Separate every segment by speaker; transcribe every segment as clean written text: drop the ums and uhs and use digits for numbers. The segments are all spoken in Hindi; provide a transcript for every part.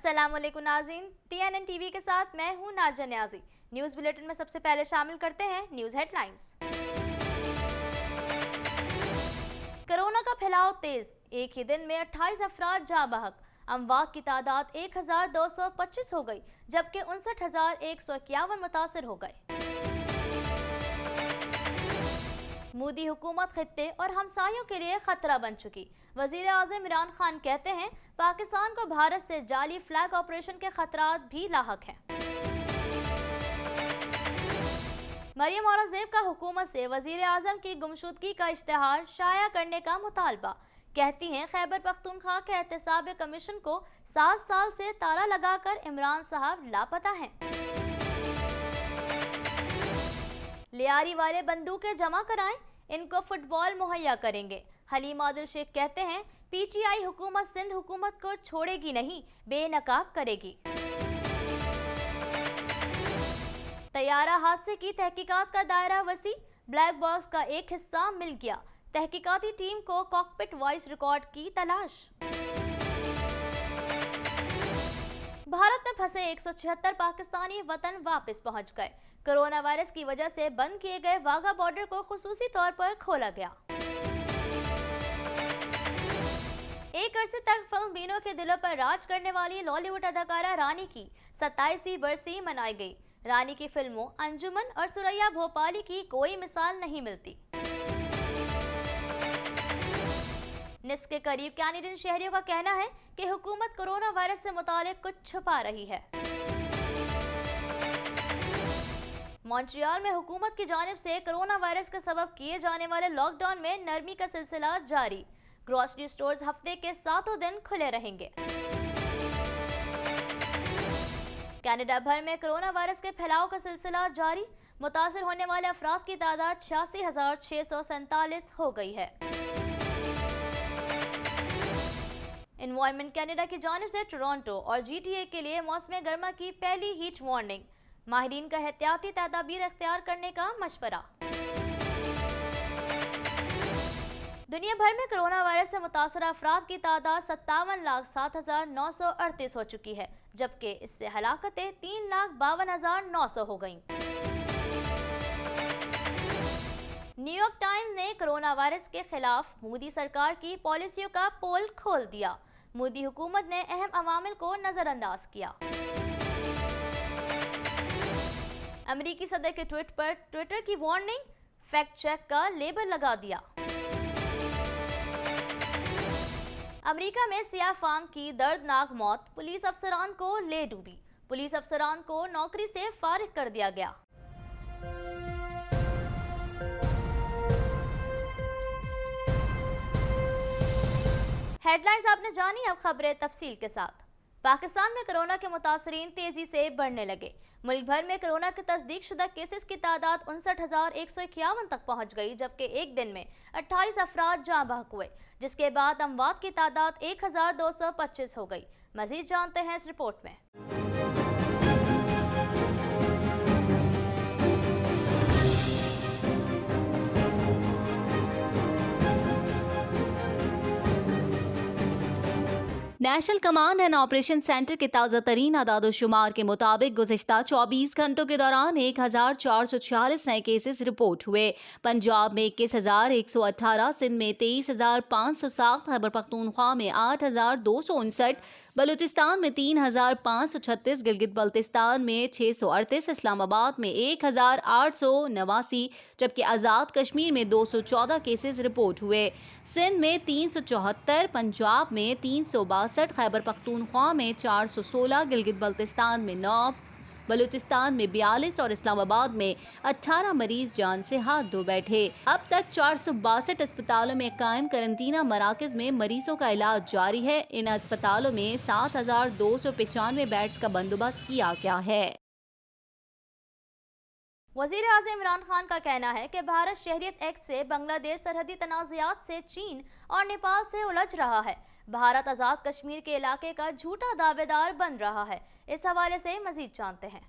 Speaker 1: अस्सलाम वालेकुम नाज़रीन, TNN टीवी के साथ मैं हूं नाज़ा न्याजी। न्यूज़ बुलेटिन में सबसे पहले शामिल करते हैं न्यूज़ हेडलाइंस। कोरोना का फैलाव तेज, एक ही दिन में 28 अफराद जाँ बहक। अमवात की तादाद 1225 हो गई, जबकि 59,151 मुतासर हो गए। मोदी हुकूमत खित्ते और हमसायों के लिए खतरा बन चुकी। वजीर आज़म इमरान खान कहते हैं पाकिस्तान को भारत से जाली फ्लैग ऑपरेशन के खतरात भी लाहक हैं। मरियम औरंगजेब का हुकूमत से वजीर आज़म की गुमशुदगी का इश्तिहार शाया करने का मुतालबा। कहती हैं खैबर पख्तूनख्वा के एहतसाब कमीशन को 7 साल से ताला लगाकर इमरान साहब लापता हैं। लियारी वाले बंदूकें जमा कराएं, इनको फुटबॉल मुहैया करेंगे। हलीम आदिल शेख कहते हैं PTI हुकूमत सिंध हुकूमत को छोड़ेगी नहीं, बेनकाब करेगी। तैयारा हादसे की तहकीकात का दायरा वसी, ब्लैक बॉक्स का एक हिस्सा मिल गया। तहकीकाती टीम को कॉकपिट वॉइस रिकॉर्ड की तलाश। भारत में फंसे 176 पाकिस्तानी वतन वापस पहुंच गए। कोरोना वायरस की वजह से बंद किए गए वाघा बॉर्डर को खुसूसी तौर पर खोला गया। एक अरसे तक फिल्म बीनों के दिलों पर राज करने वाली बॉलीवुड अदाकारा रानी की 27वीं बरसी मनाई गई। रानी की फिल्मों अंजुमन और सुरैया भोपाली की कोई मिसाल नहीं मिलती। निफ्स के करीब कैनेडियन शहरियों का कहना है कि हुकूमत कोरोना वायरस से मुतालिक कुछ छुपा रही है। मॉन्ट्रियल में हुकूमत की जानिब से कोरोना वायरस के सबब किए जाने वाले लॉकडाउन में नरमी का सिलसिला जारी। ग्रोसरी स्टोर्स हफ्ते के 7 दिन खुले रहेंगे। कनाडा भर में कोरोना वायरस के फैलाव का सिलसिला जारी। मुतासर होने वाले अफराद की तादाद 86,647 हो गई है। एनवायरनमेंट कनाडा की जानिब से टोरंटो और GTA के लिए मौसम गर्मा की पहली हीट वार्निंग। माहिरीन का एहतियाती तदाबीर इख्तियार करने का मशवरा। दुनिया भर में कोरोना वायरस से मुतासर अफराद की तादाद 57,07,938 हो चुकी है, जबकि इससे हलाकतें 3,52,900 हो गईं। न्यूयॉर्क टाइम्स ने कोरोना वायरस के खिलाफ मोदी सरकार की पॉलिसियों का पोल खोल दिया। मोदी हुकूमत ने अहम अवामिल को नजरअंदाज किया। अमेरिकी सदर के ट्वीट पर ट्विटर की वार्निंग, फैक्ट चेक का लेबल लगा दिया। अमेरिका में सिया फांग की दर्दनाक मौत पुलिस अफसरान को ले डूबी। पुलिस अफसरान को नौकरी से फारिग कर दिया गया। हेडलाइंस आपने जानी, अब खबरें तफसील के साथ। पाकिस्तान में कोरोना के मुतासरीन तेजी से बढ़ने लगे। मुल्क भर में कोरोना के तस्दीक शुदा केसेस की तादाद 59,151 तक पहुंच गई, जबकि एक दिन में 28 अफराद जाँ बहक हुए, जिसके बाद अमवात की तादाद 1,225 हो गई। मजीद जानते हैं इस रिपोर्ट में।
Speaker 2: National command and operation centre के ताज़ा तरीन आदादोशुमार के मुताबिक गुज़िश्ता 24 घंटों के दौरान 1,446 नए केसेस रिपोर्ट हुए। पंजाब में 21,118, सिंध में 23,507, खैबर पख्तूनख्वा में 8,259, बलूचिस्तान में 3,536, गिलगित बल्तिस्तान में 638, इस्लामाबाद में 1,889, जबकि आज़ाद कश्मीर में 214 केसेस रिपोर्ट हुए। सिंध में 374, पंजाब में 362, खैबर पख्तूनख्वा में 416, गिलगित बल्तिस्तान में 9, बलूचिस्तान में 42 और इस्लामाबाद में 18 मरीज जान से हाथ धो बैठे। अब तक 462 अस्पतालों में कायम करंटीना मराकज में मरीजों का इलाज जारी है। इन अस्पतालों में 7,295 बेड्स का बंदोबस्त किया गया है।
Speaker 1: वजीर आज़म इमरान खान का कहना है कि भारत शहरियत एक्ट से बांग्लादेश सरहदी तनाज़ात से चीन और नेपाल से उलझ रहा है। भारत आज़ाद कश्मीर के इलाके का झूठा दावेदार बन रहा है। इस हवाले से मजीद जानते हैं।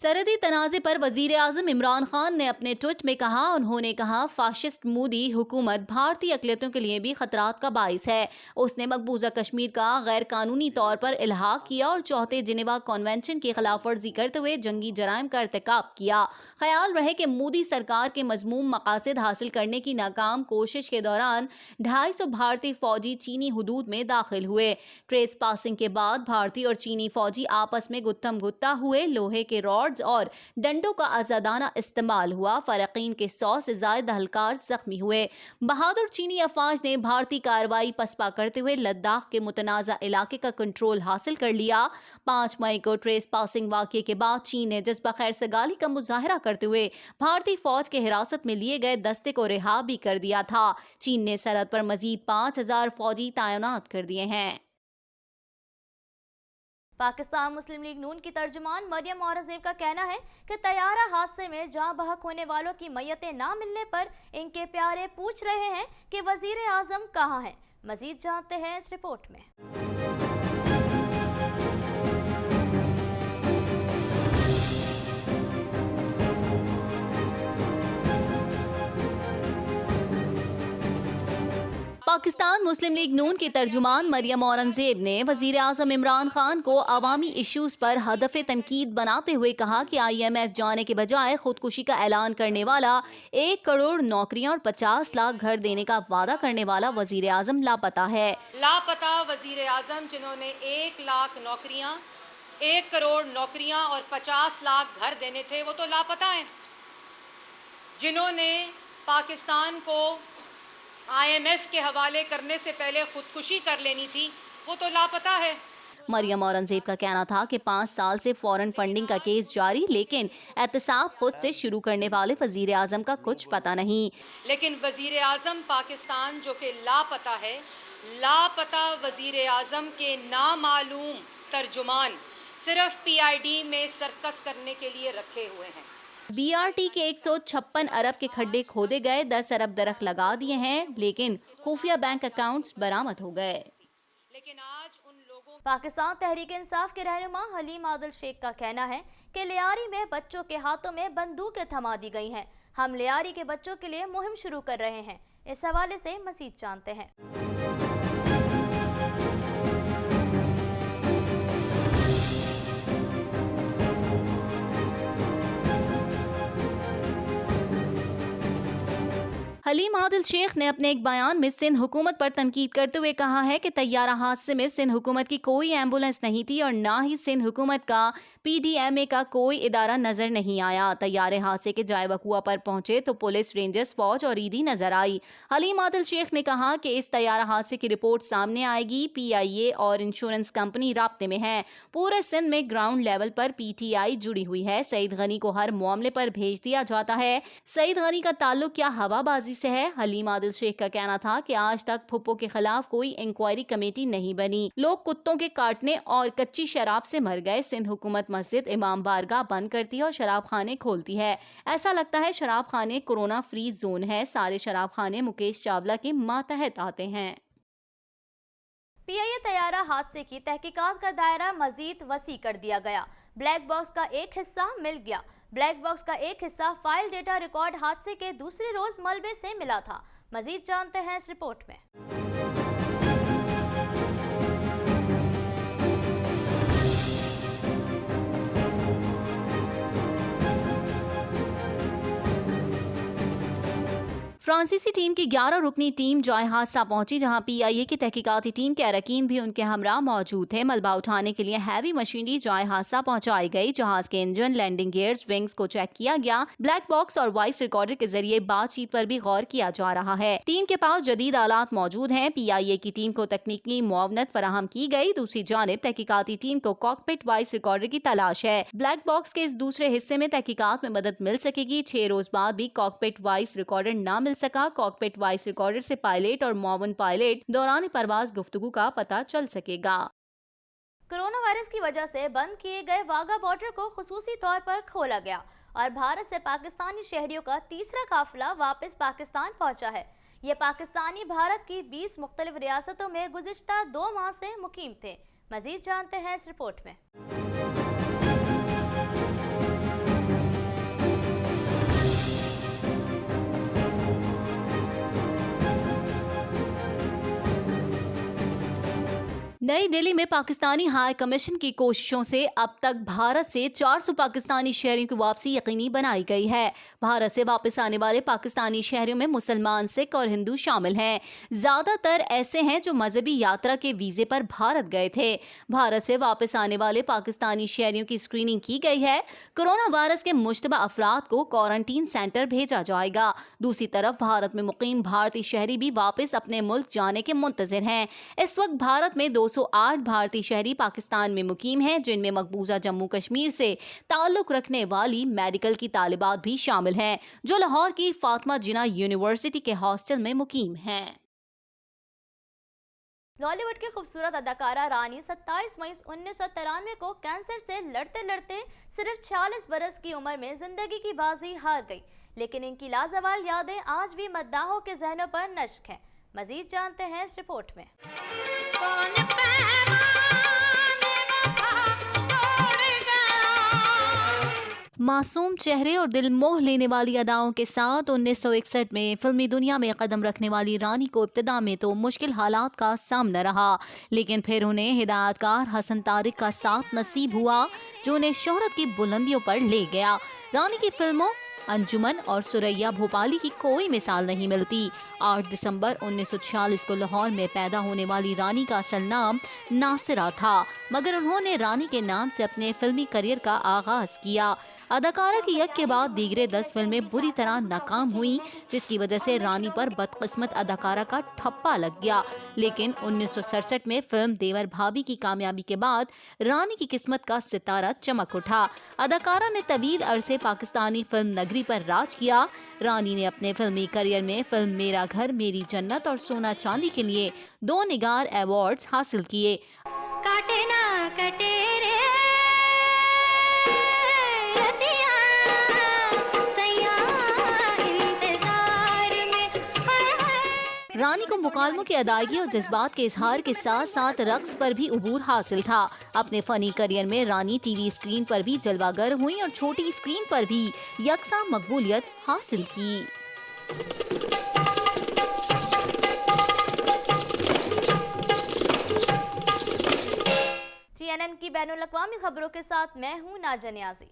Speaker 2: सरहदी तनाज़े पर वज़ीर आज़म इमरान खान ने अपने ट्वीट में कहा, उन्होंने कहा फाशिस्ट मोदी हुकूमत भारतीय अक़लियतों के लिए भी खतरात का बाइस है। उसने मकबूजा कश्मीर का गैर कानूनी तौर पर इल्हाक किया और चौथे जिनेवा कन्वेंशन की खिलाफ वर्जी करते हुए जंगी जराइम का इर्तिकाब किया। ख्याल रहे कि मोदी सरकार के मज़मूम मकासद हासिल करने की नाकाम कोशिश के दौरान 250 भारतीय फौजी चीनी हुदूद में दाखिल हुए। ट्रेस पासिंग के बाद भारतीय और चीनी फौजी आपस में गुत्थम गुत्ता हुए। लोहे के रॉड्स और डंडों का आजादाना इस्तेमाल हुआ। फरकीन के 100 से ज्यादा एहलकार जख्मी हुए। बहादुर चीनी अफवाज ने भारतीय कार्रवाई पसपा करते हुए लद्दाख के मुतनाज़ा इलाके का कंट्रोल हासिल कर लिया। 5 मई को ट्रेस पासिंग वाक़ये के बाद चीन ने जज्बा खैर सगाली का मुजाहरा करते हुए भारतीय फौज के हिरासत में लिए गए दस्ते को रिहा भी कर दिया था। चीन ने सरहद पर मजीद 5000 फौजी तैनात कर दिए हैं।
Speaker 1: पाकिस्तान मुस्लिम लीग नून की तर्जुमान मरियम औरंगजेब का कहना है कि तैयारा हादसे में जाँ बहक होने वालों की मैयतें ना मिलने पर इनके प्यारे पूछ रहे हैं कि वजीर आजम कहाँ हैं। मजीद जानते हैं इस रिपोर्ट में।
Speaker 2: पाकिस्तान मुस्लिम लीग नून की तर्जुमान मरियम औरंगजेब ने वजीर आज़म इमरान खान को अवामी इश्यूज पर हदफ तनकीद बनाते हुए कहा कि IMF जाने के बजाय खुदकुशी का ऐलान करने वाला, 1 करोड़ नौकरियां और 50 लाख घर देने का वादा करने वाला वजीर आज़म लापता है।
Speaker 3: लापता वजीर आज़म जिन्होंने 1 लाख नौकरियां, 1 करोड़ नौकरियां और 50 लाख घर देने थे, वो तो लापता हैं। जिन्होंने पाकिस्तान को IMF के हवाले करने से पहले खुदकुशी कर लेनी थी, वो तो लापता है।
Speaker 2: मरियम औरंगजेब का कहना था कि 5 साल से फॉरेन फंडिंग का केस जारी, लेकिन एहतसाब खुद से शुरू करने वाले वजीर आजम का कुछ पता नहीं।
Speaker 3: लेकिन वजीर आजम पाकिस्तान जो कि लापता है, लापता वजीर आजम के नामालूम तर्जुमान सिर्फ PID में सर्कस करने के लिए रखे हुए हैं।
Speaker 2: BRT के 156 अरब के खड्डे खोदे गए, 10 अरब दरख्त लगा दिए हैं, लेकिन खुफिया बैंक अकाउंट्स बरामद हो गए।
Speaker 3: लेकिन आज उन लोगों
Speaker 1: पाकिस्तान तहरीक इंसाफ के रहनुमा हलीम आदिल शेख का कहना है कि लियारी में बच्चों के हाथों में बंदूकें थमा दी गई हैं। हम लियारी के बच्चों के लिए मुहिम शुरू कर रहे हैं। इस हवाले से मजीद जानते हैं।
Speaker 2: हलीम आदिल शेख ने अपने एक बयान में सिंध हुकूमत पर तनकीद करते हुए कहा है कि तैयारा हादसे में सिंध हुकूमत की कोई एम्बुलेंस नहीं थी और ना ही सिंध हुकूमत का PDMA का कोई इदारा नजर नहीं आया। तैयारे हादसे के जाए वकुआ पर पहुंचे तो पुलिस, रेंजर्स, फौज और ईदी नजर आई। हलीम आदिल शेख ने कहा कि इस तैयारा हादसे की रिपोर्ट सामने आएगी। PIA और इंश्योरेंस कंपनी राब्ते में है। पूरे सिंध में ग्राउंड लेवल पर PTI जुड़ी हुई है। सईद गनी को हर मामले पर भेज दिया जाता है। सईद गनी का ताल्लुक क्या हवाबाजी से है? हलीम आदिल शेख का कहना था कि आज तक फुप्पो के खिलाफ कोई इंक्वायरी कमेटी नहीं बनी। लोग कुत्तों के काटने और कच्ची शराब से मर गए। सिंध हुकूमत मस्जिद, इमाम बारगाह बंद करती है और शराब खाने खोलती है। ऐसा लगता है शराब खाने कोरोना फ्री जोन है। सारे शराब खाने मुकेश चावला के मातहत आते हैं।
Speaker 1: PIA तैयारा हादसे की तहकीकात का दायरा मजीद वसी कर दिया गया। ब्लैक बॉक्स का एक हिस्सा मिल गया। ब्लैक बॉक्स का एक हिस्सा फाइल डेटा रिकॉर्ड हादसे के दूसरे रोज मलबे से मिला था। मजीद जानते हैं इस रिपोर्ट में।
Speaker 2: फ्रांसीसी टीम की 11 रुकनी टीम जाए हादसा पहुंची, जहां PIA की तहकीकाती टीम के अरकान भी उनके हमरा मौजूद थे। मलबा उठाने के लिए हैवी मशीनरी जाए हादसा पहुंचाई गई। जहाज के इंजन, लैंडिंग गियर्स, विंग्स को चेक किया गया। ब्लैक बॉक्स और वॉइस रिकॉर्डर के जरिए बातचीत पर भी गौर किया जा रहा है। टीम के पास जदीद आलात मौजूद हैं। PIA की टीम को तकनीकी मुआवनत फराहम की गई। दूसरी जानिब तहकीकाती टीम को कॉकपिट वॉइस रिकॉर्डर की तलाश है। ब्लैक बॉक्स के इस दूसरे हिस्से में तहकीकात में मदद मिल सकेगी। 6 रोज बाद भी कॉकपिट वॉइस रिकॉर्डर न मिल सका। कॉकपिट वॉइस रिकॉर्डर से पायलट और मुआविन पायलट दौरान परवाज गुफ्तगू का पता चल सकेगा।
Speaker 1: कोरोना वायरस की वजह से बंद किए गए वाघा बॉर्डर को खुसूसी तौर पर खोला गया और भारत से पाकिस्तानी शहरियों का तीसरा काफिला वापस पाकिस्तान पहुंचा है। ये पाकिस्तानी भारत की 20 मुख्तलिफ रियासतों में गुज़िश्ता 2 माह से मुकीम थे। मजीद जानते हैं इस रिपोर्ट में।
Speaker 2: नई दिल्ली में पाकिस्तानी हाई कमीशन की कोशिशों से अब तक भारत से 400 पाकिस्तानी शहरियों की वापसी यकीनी बनाई गई है। भारत से वापस आने वाले पाकिस्तानी शहरियों में मुसलमान, सिख और हिंदू शामिल हैं। ज्यादातर ऐसे हैं जो मजहबी यात्रा के वीजे पर भारत गए थे। भारत से वापस आने वाले पाकिस्तानी शहरियों की स्क्रीनिंग की गई है। कोरोना वायरस के मुश्तबा अफराद को क्वारंटीन सेंटर भेजा जाएगा। दूसरी तरफ भारत में मुकीम भारतीय शहरी भी वापस अपने मुल्क जाने के मुंतजिर हैं। इस वक्त भारत में 208 भारतीय शहरी पाकिस्तान में मुकीम हैं, जिनमें मकबूजा जम्मू कश्मीर से ताल्लुक रखने वाली मेडिकल की तालिबात भी शामिल हैं, जो लाहौर की फातिमा जिन्ना यूनिवर्सिटी के हॉस्टल में मुकीम हैं।
Speaker 1: बॉलीवुड की खूबसूरत अदाकारा रानी 27 मई 1993 को कैंसर से लड़ते लड़ते सिर्फ 46 बरस की उम्र में जिंदगी की बाजी हार गई, लेकिन इनकी लाजवाल यादें आज भी मद्दाहों के जहनों पर नश्क हैं। मजीद जानते हैं इस रिपोर्ट में।
Speaker 2: मासूम चेहरे और दिल मोह लेने वाली अदाओं के साथ 1961 में फिल्मी दुनिया में कदम रखने वाली रानी को इब्तिदा में तो मुश्किल हालात का सामना रहा, लेकिन फिर उन्हें हिदायतकार हसन तारिक का साथ नसीब हुआ, जो उन्हें शोहरत की बुलंदियों पर ले गया। रानी की फिल्मों अंजुमन और सुरैया भोपाली की कोई मिसाल नहीं मिलती। 8 दिसंबर 1946 को लाहौर में पैदा होने वाली रानी का असल नाम नासिरा था, मगर उन्होंने रानी के नाम से अपने फिल्मी करियर का आगाज किया। अदाकारा की एक के बाद दीगरे 10 फिल्में बुरी तरह नाकाम हुई, जिसकी वजह से रानी पर बदकिस्मत अदाकारा का ठप्पा लग गया। लेकिन 1967 में फिल्म देवर भाभी की कामयाबी के बाद रानी की किस्मत का सितारा चमक उठा। अदाकारा ने तवील अरसे पाकिस्तानी फिल्म नगरी पर राज किया। रानी ने अपने फिल्मी करियर में फिल्म मेरा घर, मेरी जन्नत और सोना चांदी के लिए 2 निगार अवार्ड्स हासिल किए।
Speaker 4: काटे ना कटे रे
Speaker 2: रानी को मुकालमों की अदायगी और जज्बात के इजहार के साथ साथ रक्स पर भी उबूर हासिल था। अपने फनी करियर में रानी टीवी स्क्रीन पर भी जलवागर हुई और छोटी स्क्रीन पर भी यकसा मकबूलियत हासिल की।
Speaker 1: CNN की बैनुल अक़वामी खबरों के साथ मैं हूँ नाज़ा नियाज़ी।